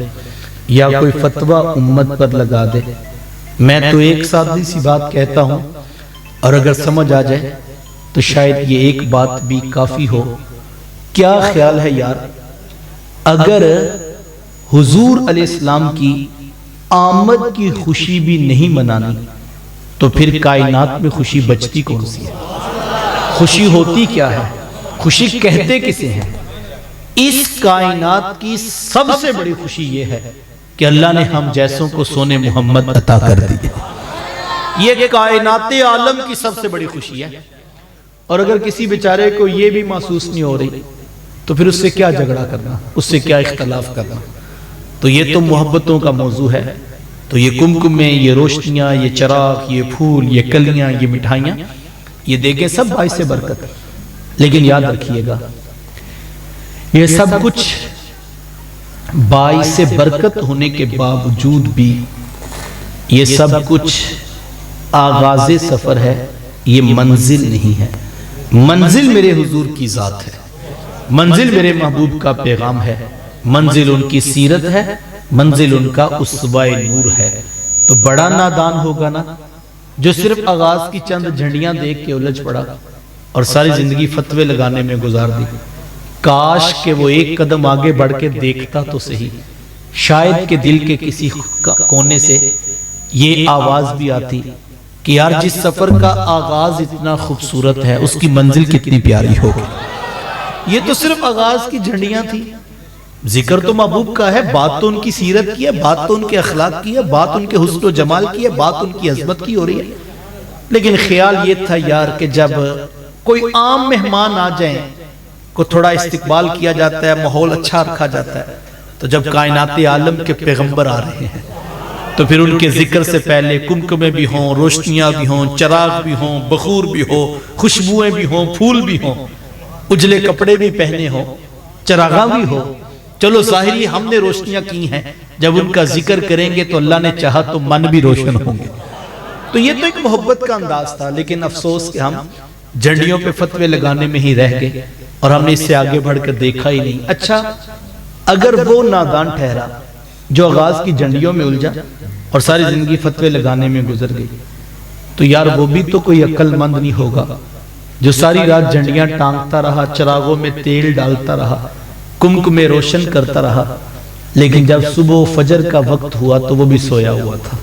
S1: یا کوئی فتویٰ امت پر لگا دے۔ میں تو ایک سادی سی بات کہتا ہوں، اور اگر سمجھ آ جائے تو شاید یہ ایک بات بھی کافی ہو۔ کیا خیال ہے یار، اگر حضور علیہ السلام کی آمد کی خوشی بھی نہیں منانی تو پھر کائنات میں خوشی بچتی کون سی ہے؟ خوشی ہوتی کیا ہے؟ خوشی کہتے کسے ہیں؟ اس کائنات کی سب سے بڑی خوشی یہ ہے کہ اللہ نے ہم جیسوں کو سونے محمد عطا کر دی۔ یہ کائنات عالم کی سب سے بڑی خوشی ہے، اور اگر کسی بیچارے کو یہ بھی محسوس نہیں ہو رہی تو پھر اس سے کیا جھگڑا کرنا، اس سے کیا اختلاف کرنا؟ تو یہ تو محبتوں کا موضوع ہے، تو یہ کمکمے، یہ روشنیاں، یہ چراغ، یہ پھول، یہ کلیاں، یہ مٹھائیاں، یہ دیکھیں سب باعث برکت ہے۔ لیکن یاد رکھیے گا یہ سب کچھ باعث برکت ہونے کے باوجود بھی یہ سب کچھ آغاز سفر ہے، یہ منزل نہیں ہے۔ منزل میرے حضور کی ذات ہے، منزل میرے محبوب کا پیغام ہے، منزل ان کی سیرت ہے، منزل ان کا اسوہ نور ہے۔ تو بڑا نادان ہوگا نا جو صرف آغاز کی چند جھنڈیاں دیکھ کے الجھ پڑا اور ساری زندگی فتوے لگانے میں گزار دی۔ کاش کہ وہ ایک قدم آگے بڑھ کے دیکھتا تو صحیح، شاید کہ دل کے کسی کونے سے یہ آواز بھی آتی کہ یار جس سفر کا آغاز اتنا خوبصورت ہے اس کی منزل کتنی پیاری ہوگی۔ یہ تو صرف آغاز کی جھنڈیاں تھی، ذکر تو محبوب کا ہے، بات تو ان کی سیرت کی ہے، بات تو ان کے اخلاق کی ہے، بات ان کے حسن و جمال کی ہے، بات ان کی عظمت کی ہو رہی ہے۔ لیکن خیال یہ تھا یار کہ جب کوئی عام مہمان آ جائیں، کو تھوڑا استقبال کیا جاتا ہے، ماحول اچھا رکھا جاتا ہے، تو جب کائنات عالم کے پیغمبر آ رہے ہیں تو پھر ان کے ذکر سے پہلے کمکمے بھی ہوں، روشنیاں بھی ہوں، چراغ بھی ہوں، بخور بھی ہو، خوشبوئیں بھی ہوں، پھول بھی ہوں، اجلے کپڑے بھی پہنے ہوں، چراغاں بھی ہو۔ چلو ظاہری ہم نے روشنیاں کی ہیں، جب ان کا ذکر کریں گے تو اللہ نے چاہا تو من بھی روشن ہوں گے۔ تو یہ تو ایک محبت کا انداز تھا، لیکن افسوس کہ ہم جھنڈیوں پہ فتوے لگانے میں ہی رہ گئے اور ہم نے اس سے آگے بڑھ کر دیکھا ہی نہیں۔ اچھا اگر وہ نادان ٹھہرا جو آغاز کی جھنڈیوں میں الجھا اور ساری زندگی فتوے لگانے میں گزر گئی، تو یار وہ بھی تو کوئی عقل مند نہیں ہوگا جو ساری رات جھنڈیاں ٹانگتا رہا، چراغوں میں تیل ڈالتا رہا، کمکمے روشن کرتا رہا، لیکن جب صبح و فجر کا وقت ہوا تو وہ بھی سویا ہوا تھا۔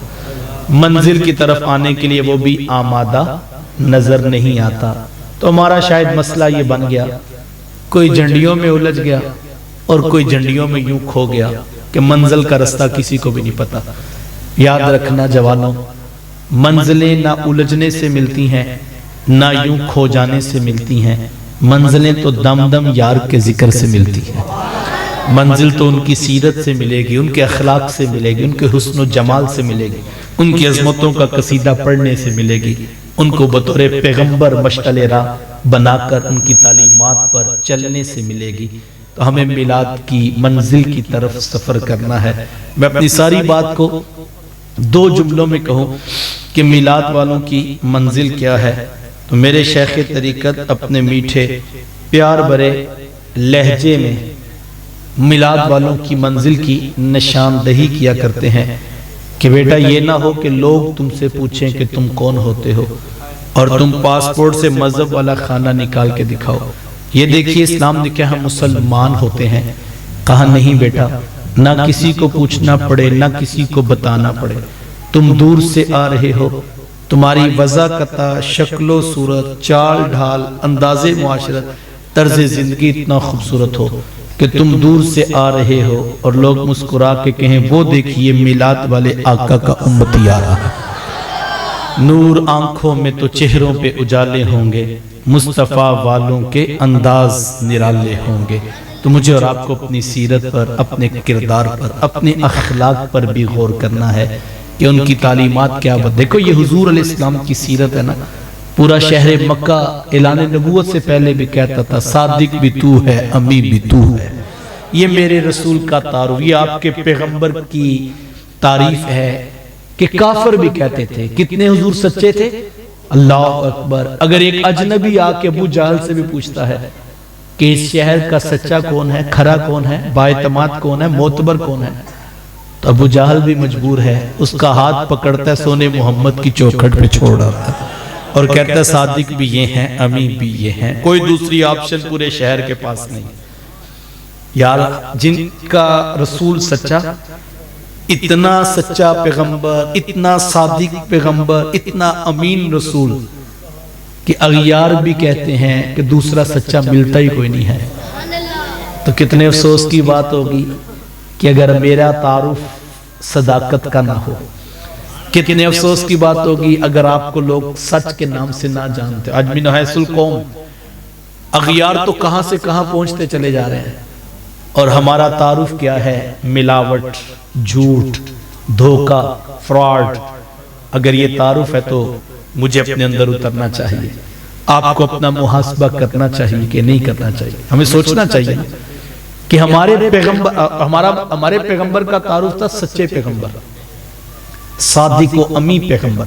S1: منزل کی طرف آنے کے لیے وہ بھی آمادہ نظر نہیں آتا۔ تو ہمارا شاید مسئلہ یہ بن گیا، کوئی جھنڈیوں میں الجھ گیا اور کوئی جھنڈیوں میں یوں کھو گیا کہ منزل کا رستہ کسی کو بھی نہیں پتا۔ یاد رکھنا جوانوں، منزلیں نہ الجھنے سے ملتی ہیں نہ یوں کھو جانے سے ملتی ہیں، منزلیں تو دم دم یار کے ذکر سے ملتی ہیں۔ منزل تو ان کی سیرت سے ملے گی، ان کے اخلاق سے ملے گی، ان کے حسن و جمال سے ملے گی، ان کی عظمتوں کا قصیدہ پڑھنے سے ملے گی، ان کو بطور پیغمبر مشعل راہ بنا کر ان کی تعلیمات پر چلنے سے ملے گی۔ تو ہمیں میلاد کی منزل کی طرف سفر کرنا ہے۔ میں اپنی ساری بات کو 2 جملوں میں کہوں کہ میلاد والوں کی منزل کیا ہے، تو میرے شیخ طریقت اپنے میٹھے پیار بھرے لہجے میں میلاد والوں کی منزل کی نشاندہی کیا کرتے ہیں کہ بیٹا یہ نہ ہو کہ لوگ تم سے پوچھیں کہ تم کون ہوتے ہو اور تم پاسپورٹ سے مذہب والا خانہ نکال کے دکھاؤ، یہ دیکھیے اسلام نے کہا ہم مسلمان ہوتے ہیں۔ کہا نہیں بیٹا، نہ کسی کو پوچھنا پڑے، نہ کسی کو بتانا پڑے، تم دور سے آ رہے ہو، تمہاری وضاقت، شکل و صورت، چال ڈھال، انداز معاشرت، طرز زندگی اتنا خوبصورت ہو کہ تم دور سے آ رہے ہو اور لوگ مسکرا کے کہیں وہ دیکھیے میلاد والے آقا کا امتی آ رہا ہے۔ نور آنکھوں میں تو چہروں پہ اجالے ہوں گے، مصطفیٰ والوں کے انداز نرالے ہوں گے۔ تو مجھے اور آپ کو اپنی سیرت پر، اپنے کردار پر، اپنے اخلاق پر بھی غور کرنا ہے کہ ان کی تعلیمات کیا بات۔ دیکھو یہ حضور علیہ السلام کی سیرت ہے نا، پورا شہر مکہ اعلان نبوت سے پہلے بھی کہتا تھا صادق بھی تو ہے، امی بھی تو ہے۔ یہ میرے رسول کا تعارف، یہ آپ کے پیغمبر کی تعریف ہے کہ کافر بھی کہتے تھے کتنے حضور سچے تھے، اللہ اکبر۔ اگر ایک اجنبی آ کے ابو جہل سے بھی پوچھتا ہے کہ اس شہر کا سچا کون ہے، کھرا کون ہے، بااعتماد کون ہے، معتبر کون ہے، تو ابو جہل بھی مجبور ہے، اس کا ہاتھ پکڑتا ہے سونے محمد کی چوکھٹ پہ چھوڑ رہا ہے اور کہتا ہے صادق بھی یہ ہیں، امی بھی یہ ہیں، کوئی دوسری آپشن پورے شہر کے پاس نہیں۔ یار جن کا رسول سچا، اتنا سچا پیغمبر، اتنا صادق پیغمبر، اتنا امین رسول کہ اغیار بھی کہتے ہیں کہ دوسرا سچا ملتا ہی کوئی نہیں ہے۔ تو کتنے افسوس کی بات ہوگی کہ اگر میرا تعارف صداقت کا نہ ہو، کتنے افسوس کی بات ہوگی اگر آپ کو لوگ سچ کے نام سے نہ جانتے۔ آج من حیث القوم اغیار تو کہاں سے کہاں پہنچتے چلے جا رہے ہیں، اور ہمارا تعارف کیا ہے؟ ملاوٹ، جھوٹ، دھوکہ، فراڈ۔ اگر یہ تعارف ہے تو مجھے اپنے اندر اترنا چاہیے، آپ کو اپنا محاسبہ کرنا چاہیے کہ نہیں کرنا چاہیے۔ ہمیں سوچنا چاہیے کہ ہمارے پیغمبر کا تعارف تھا سچے پیغمبر، صادق و امی پیغمبر،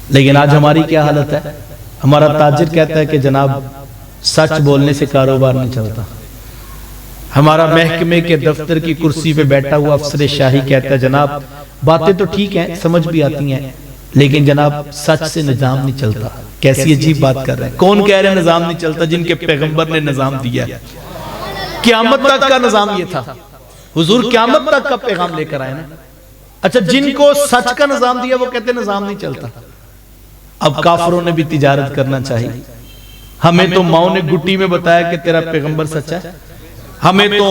S1: لیکن آج ہماری کیا حالت ہے؟ ہمارا تاجر کہتا ہے کہ جناب سچ بولنے سے کاروبار نہیں چلتا، ہمارا محکمے کے دفتر کی کرسی پہ بیٹھا ہوا افسر شاہی کہتا ہے جناب باتیں تو ٹھیک ہیں، سمجھ بھی آتی ہیں، لیکن جناب سچ سے نظام نہیں چلتا۔ کیسی عجیب بات کر رہے ہیں؟ کون کہہ رہے ہیں نظام نہیں چلتا؟ جن کے پیغمبر نے نظام دیا ہے۔ قیامت تک کا نظام یہ تھا، حضور قیامت تک کا پیغام لے کر آئے نا۔ اچھا جن کو سچ کا نظام دیا وہ کہتے ہیں نظام نہیں چلتا۔ اب کافروں نے بھی تجارت کرنا چاہیے۔ ہمیں تو ماؤں نے گٹی میں بتایا کہ تیرا پیغمبر سچا ہے، ہمیں تو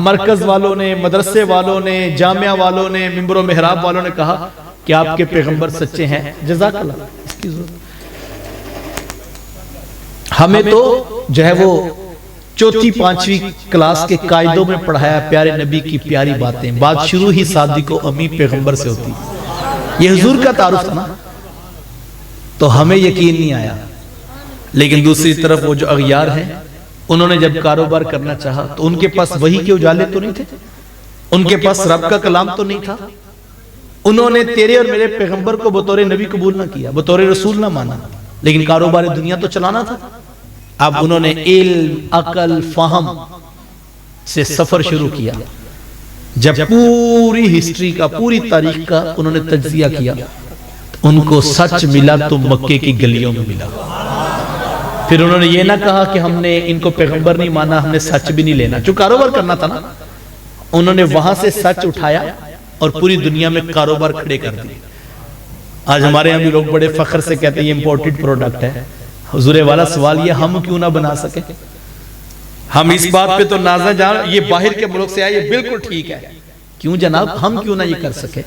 S1: مرکز والوں نے، مدرسے والوں نے، جامعہ والوں نے، منبر و محراب والوں نے کہا کہ آپ کے پیغمبر سچے ہیں، جزاک اللہ۔ اس کی ضرورت ہمیں تو جو ہے وہ چوتھی پانچویں کلاس کے قاعدوں میں پڑھایا پیارے نبی کی پیاری باتیں، بات شروع ہی صادق و امی پیغمبر سے ہوتی، یہ حضور کا تعارف تھا نا، تو ہمیں یقین نہیں آیا۔ لیکن دوسری طرف وہ جو اغیار ہیں، انہوں نے جب کاروبار کرنا چاہا تو ان کے پاس وحی کے اجالے تو نہیں تھے، ان کے پاس رب کا کلام تو نہیں تھا، انہوں نے تیرے اور میرے پیغمبر کو بطور نبی قبول نہ کیا، بطور رسول نہ مانا، لیکن کاروبار دنیا تو چلانا تھا۔ اب انہوں نے علم، عقل، فہم سے سفر شروع کیا۔ جب پوری ہسٹری کا، پوری تاریخ کا انہوں نے تجزیہ کیا، ان کو سچ ملا تو مکے کی گلیوں میں ملا۔ پھر انہوں نے یہ نہ کہا کہ ہم نے ان کو پیغمبر نہیں مانا، ہم نے سچ بھی نہیں لینا، جو کاروبار کرنا تھا نا، انہوں نے وہاں سے سچ اٹھایا اور پوری دنیا میں کاروبار کھڑے کر دیے۔ آج ہمارے یہاں بھی لوگ بڑے فخر سے کہتے ہیں یہ امپورٹڈ پروڈکٹ ہے۔ حضور والا سوال یہ ہم کیوں نہ بنا سکے؟ ہم اس بات پہ تو نازا جان یہ باہر کے ملک سے آئے، یہ بالکل ٹھیک ہے، کیوں جناب ہم کیوں نہ یہ کر سکے؟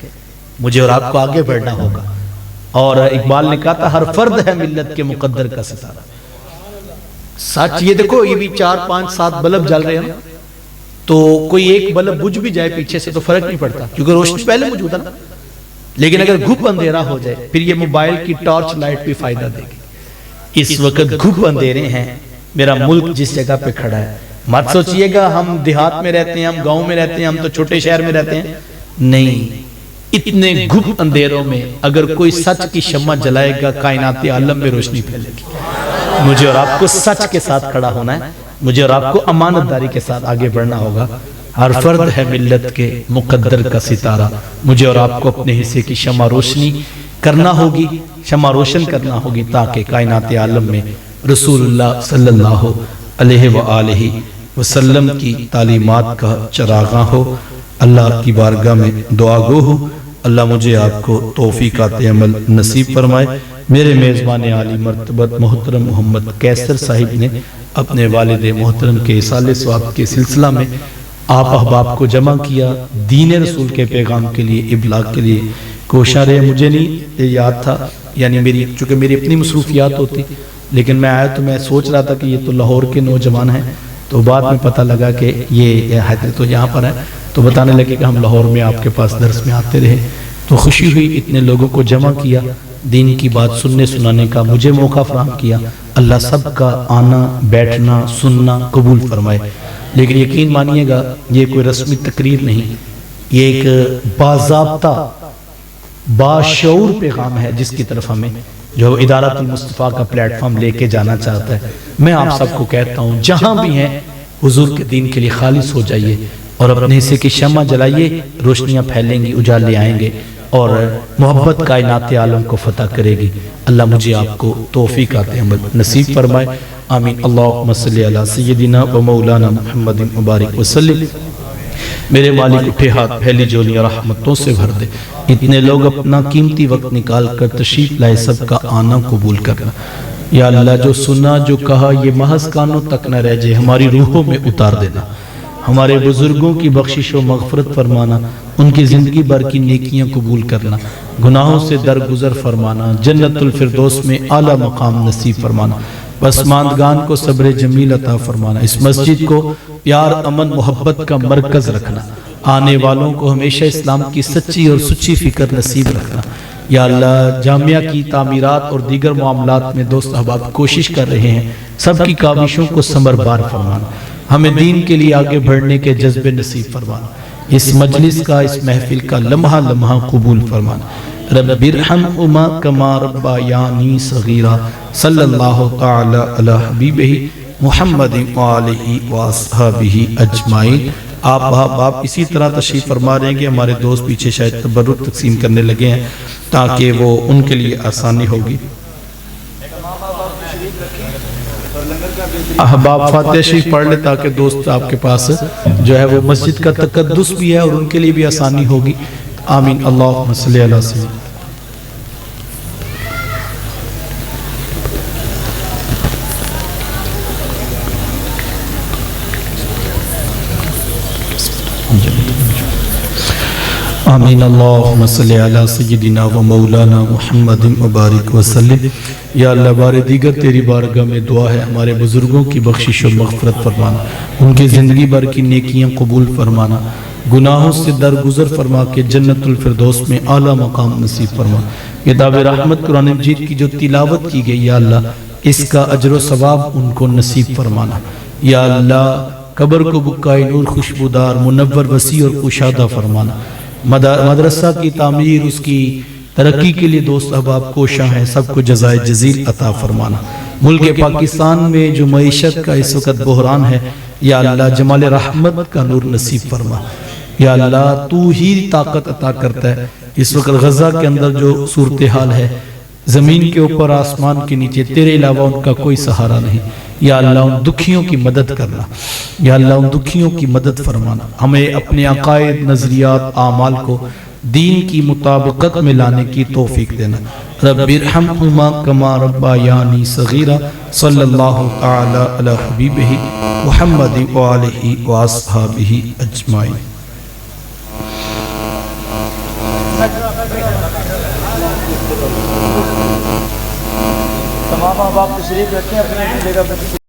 S1: مجھے اور آپ کو آگے بڑھنا ہوگا۔ اور اقبال نے کہا تھا ہر فرد ہے ملت کے مقدر کا ستارہ۔ سچ یہ دیکھو، یہ بھی 4 5 7 بلب جل رہے ہیں، تو کوئی ایک بلب بجھ بھی جائے پیچھے سے تو فرق نہیں پڑتا کیونکہ روشنی پہلے موجود ہے نا، لیکن اگر گھپ اندھیرا ہو جائے پھر یہ موبائل کی ٹارچ لائٹ بھی فائدہ دے گی۔ اس وقت گھپ اندھیرے ہیں، میرا ملک جس جگہ پہ کھڑا ہے، مت سوچئے گا ہم دیہات میں رہتے ہیں، ہم گاؤں میں رہتے ہیں، ہم تو چھوٹے شہر میں رہتے ہیں، نہیں، اتنے گھپ اندھیروں میں اگر کوئی سچ کی شمع جلائے گا کائنات عالم میں روشنی پھیلے گی۔ مجھے اور آپ کو سچ کے ساتھ کھڑا ہونا ہے، مجھے اور آپ کو امانت داری کے ساتھ آگے بڑھنا ہوگا۔ ہر فرد ہے ملت کے مقدر کا ستارہ، مجھے اور آپ کو اپنے حصے کی شمع روشنی کرنا ہوگی، شمع روشن کرنا ہوگی تاکہ کائنات عالم میں رسول اللہ صلی اللہ علیہ وآلہ وسلم کی تعلیمات کا چراغاں ہو۔ اللہ کی بارگاہ میں دعا گو ہو اللہ مجھے آپ کو توفیقات عمل نصیب فرمائے۔ میرے میزبان عالی مرتبت محترم محمد کیسر صاحب نے اپنے والد محترم کے اصالِ ثواب کے سلسلہ میں آپ احباب کو جمع کیا، دین رسول کے پیغام کے لیے، ابلاغ کے لیے۔ کوشاں رہے، مجھے نہیں یاد تھا، یعنی چونکہ میری اپنی مصروفیات ہوتی، لیکن میں آیا تو میں سوچ رہا تھا کہ یہ تو لاہور کے نوجوان ہیں، تو بعد میں پتہ لگا کہ یہ حیدر تو یہاں پر ہے، تو بتانے لگے کہ ہم لاہور میں آپ کے پاس درس میں آتے رہے، تو خوشی ہوئی، اتنے لوگوں کو جمع کیا، دین کی بات سننے سنانے کا مجھے موقع فراہم کیا۔ اللہ سب کا آنا بیٹھنا سننا قبول فرمائے۔ لیکن یقین مانیے گا یہ کوئی رسمی تقریر نہیں، یہ ایک باضابطہ باشعور پیغام ہے جس کی طرف ہمیں جو ادارۃ المصطفیٰ کا پلیٹ فارم لے کے جانا چاہتا ہے۔ میں آپ سب کو کہتا ہوں جہاں بھی ہیں حضور کے دین کے لیے خالص ہو جائیے اور اپنے حصے کی شمع جلائیے، روشنیاں پھیلیں گی، اجالے آئیں گے اور محبت کائنات عالم کو فتح کرے گی۔ اللہ مجھے آپ کو توفیقات عمل نصیب فرمائے، آمین۔ اللہم صلی علی سیدنا و مولانا محمد مبارک وسلم۔ میرے مالک اٹھے ہاتھ پھیلی جولیاں رحمتوں سے بھر دے، اتنے لوگ اپنا قیمتی وقت نکال کر تشریف لائے، سب کا آنا قبول کرنا۔ یا اللہ جو سنا جو کہا یہ محض کانوں تک نہ رہ جائے، ہماری روحوں میں اتار دینا، ہمارے بزرگوں کی بخشش و مغفرت فرمانا، ان کی زندگی بھر کی نیکیاں قبول کرنا، گناہوں سے درگزر فرمانا، جنت الفردوس میں اعلیٰ مقام نصیب فرمانا، پسماندگان کو صبر جمیل عطا فرمانا، اس مسجد کو پیار امن محبت کا مرکز رکھنا، آنے والوں کو ہمیشہ اسلام کی سچی اور سچی فکر نصیب رکھنا۔ یا اللہ جامعہ کی تعمیرات اور دیگر معاملات میں دوست احباب کوشش کر رہے ہیں، سب کی کاوشوں کو ثمربار فرمانا، ہمیں دین کے لیے آگے بڑھنے کے جذبے نصیب فرمانا، اس مجلس کا اس محفل کا لمحہ لمحہ قبول فرمانا۔ رب ارحمہما کما ربیانی صغیرا، صلی اللہ تعالی علی حبیبہ محمد وآلہ واصحابہ اجمعین۔ آپ احباب اسی طرح تشریف فرما رہے ہیں کہ ہمارے دوست پیچھے شاید تبرک تقسیم کرنے لگے ہیں تاکہ وہ ان کے لیے آسانی ہوگی۔ احباب فاتحہ شریف پڑھ لے تاکہ دوست آپ کے پاس جو ہے وہ مسجد کا تقدس بھی ہے اور ان کے لیے بھی آسانی ہوگی۔ آمین۔ اللہم صلی علی سیدنا آمین۔ اللہم صلی علی سیدنا و مولانا محمد مبارک وسلم۔ یا اللہ بار دیگر تیری بارگاہ میں دعا ہے ہمارے بزرگوں کی بخشش و مغفرت فرمانا، ان کی زندگی بھر کی نیکیاں قبول فرمانا، گناہوں سے درگزر فرما کے جنت الفردوس میں اعلیٰ مقام نصیب فرما۔ کتاب رحمت قرآن مجید کی جو تلاوت کی گئی یا اللہ اس کا اجر و ثواب ان کو نصیب فرمانا۔ یا اللہ قبر کو بکائے نور خوشبودار منور وسیع اور کشادہ فرمانا، مدرسہ کی تعمیر اس کی ترقی کے لیے دوست احباب کوشاں ہیں، سب کو جزائے جزیل عطا فرمانا۔ ملک پاکستان میں جو معیشت کا اس وقت بحران ہے یا اللہ جمال رحمت کا نور نصیب فرما۔ یا اللہ تو ہی طاقت عطا کرتا ہے، اس وقت غزہ کے اندر جو صورتحال ہے، زمین کے اوپر آسمان کے نیچے تیرے علاوہ ان کا کوئی سہارا نہیں۔ یا اللہ ان دکھیوں کی مدد کرنا، یا اللہ ان دکھیوں کی مدد فرمانا، ہمیں اپنے عقائد نظریات اعمال کو دین کی مطابقت میں لانے کی توفیق دینا۔ رب ارحمہما کما ربیانی صغیرا، صلی اللہ تعالی علی حبیبہ محمد وآلہ واصحابہ اجمعین۔
S2: تمام احباب تشریف رکھیں اپنے جگہ پر۔